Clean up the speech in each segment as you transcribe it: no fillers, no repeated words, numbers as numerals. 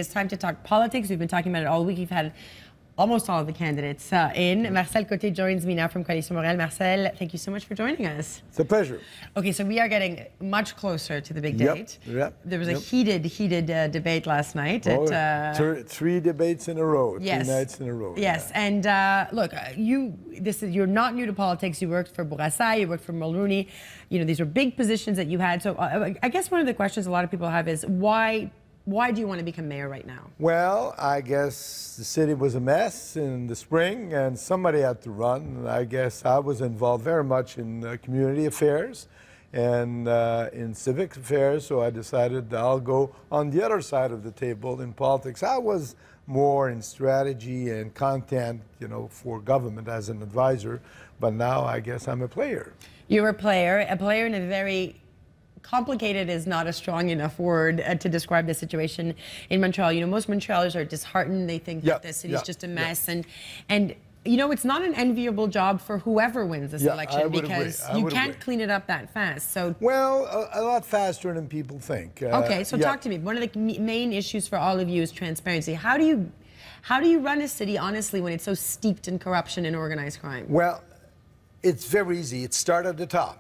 It's time to talk politics. We've been talking about it all week. We've had almost all of the candidates in. Marcel Côté joins me now from Coalition Montréal. Marcel, thank you so much for joining us. It's a pleasure. Okay, so we are getting much closer to the big date. Yep. There was a heated debate last night. Three debates in a row. Yes. 3 nights in a row. Yes, yeah. and look, you're not new to politics. You worked for Bourassa, you worked for Mulroney. You know, these were big positions that you had. So I guess one of the questions a lot of people have is why do you want to become mayor right now? Well, I guess the city was a mess in the spring and somebody had to run. And I guess I was involved very much in community affairs and in civic affairs, so I decided I'll go on the other side of the table in politics. I was more in strategy and content, you know, for government as an advisor, but now I guess I'm a player. You're a player in a very complicated is not a strong enough word to describe the situation in Montreal. You know, most Montrealers are disheartened. They think that the city's just a mess. And you know, it's not an enviable job for whoever wins this election because you can't clean it up that fast. So well, a lot faster than people think. Okay, so talk to me. One of the main issues for all of you is transparency. How do you run a city honestly when it's so steeped in corruption and organized crime? Well, it's very easy. It starts at the top.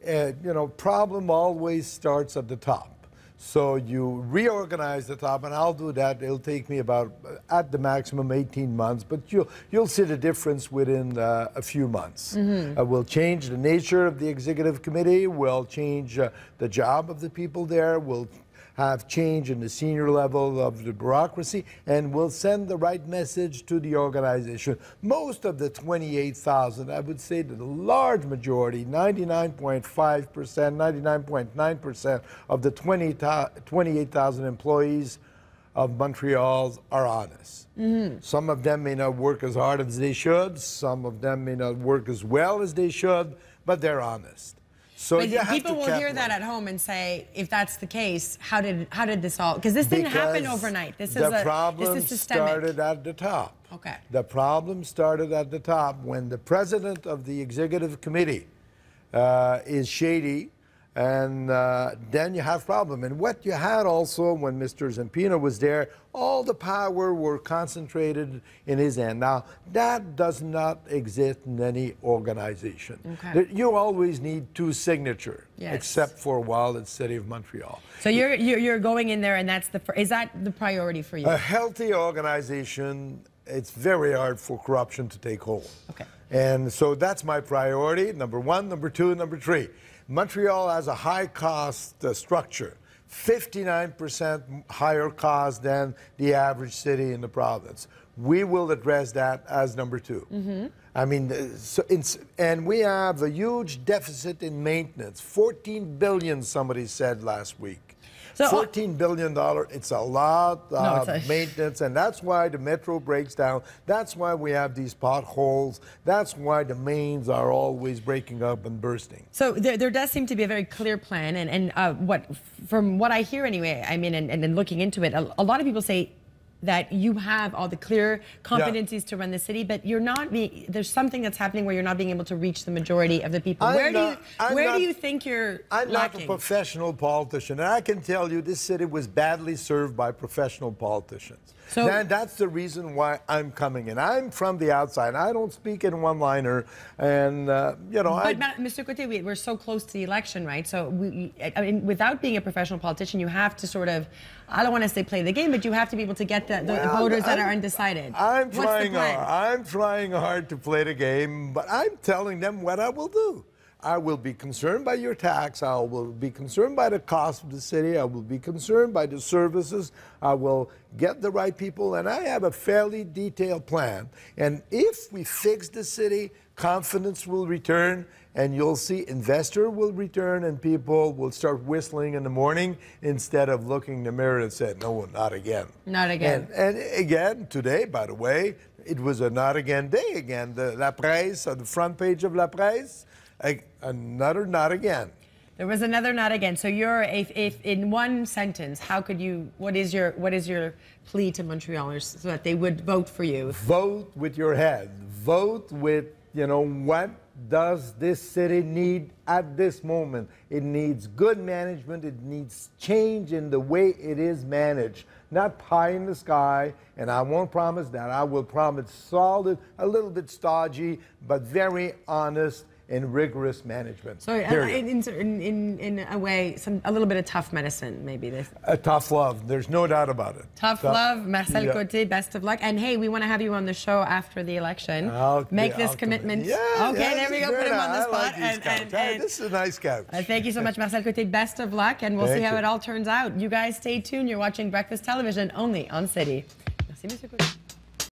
You know, problem always starts at the top. So you reorganize the top, and I'll do that. It'll take me about, at the maximum, 18 months, but you'll see the difference within a few months. We'll change the nature of the executive committee. We'll change the job of the people there. We'll have change in the senior level of the bureaucracy, and will send the right message to the organization. Most of the 28,000, I would say that the large majority, 99.5%, 99.9% of the 28,000 employees of Montreal are honest. Some of them may not work as hard as they should, some of them may not work as well as they should, but they're honest. So but people will hear that at home and say, if that's the case, how did this all? Because this didn't happen overnight. This is the problem systemic. started at the top. Okay. The problem started at the top when the president of the executive committee is shady, and then you have problem. And what you had also when Mr. Zampino was there, all the power were concentrated in his hand. Now, that does not exist in any organization. Okay. You always need 2 signatures, yes, except for while it's City of Montreal. So you're going in there, and that's is that the priority for you? A healthy organization, it's very hard for corruption to take hold. Okay. And so that's my priority, number 1, number 2, number 3. Montreal has a high-cost structure, 59% higher cost than the average city in the province. We will address that as number 2. I mean, and we have a huge deficit in maintenance, $14 billion, somebody said last week. So, $14 billion, it's a lot of maintenance, and that's why the metro breaks down. That's why we have these potholes. That's why the mains are always breaking up and bursting. So there does seem to be a very clear plan, and from what I hear anyway, I mean, and looking into it, a lot of people say that you have all the clear competencies to run the city, but you're not there's something that's happening where you're not being able to reach the majority of the people. Where do you think you're I'm lacking? not a professional politician, and I can tell you this city was badly served by professional politicians. So that's the reason why I'm coming in. I'm from the outside. I don't speak in one-liner, and you know. But Mr. Côté, we're so close to the election, right? So I mean, without being a professional politician, you have to sort of, I don't want to say play the game, but you have to be able to get the voters that are undecided. I'm trying hard to play the game, but I'm telling them what I will do. I will be concerned by your tax. I will be concerned by the cost of the city. I will be concerned by the services. I will get the right people, and I have a fairly detailed plan. And if we fix the city, confidence will return, and you'll see investor will return, and people will start whistling in the morning instead of looking in the mirror and saying, no, not again. Not again. And again, today, by the way, it was a not again day again. La Presse, on the front page of La Presse, another not again. There was another not again. So you're, if in one sentence, how could you? What is your plea to Montrealers so that they would vote for you? Vote with your head. Vote with, you know, what does this city need at this moment? It needs good management. It needs change in the way it is managed. not pie in the sky, and I won't promise that. I will promise solid, a little bit stodgy, but very honest and rigorous management. So in a way, a little bit of tough medicine, maybe. A tough love, there's no doubt about it. Tough love, Marcel Côté, best of luck. And hey, we want to have you on the show after the election. Make this commitment. Yeah, there we go, put him on the spot. This is a nice couch. Thank you so much, Marcel Côté. Best of luck, and we'll see how it all turns out. You guys stay tuned. You're watching Breakfast Television only on City. Merci, Monsieur Côté.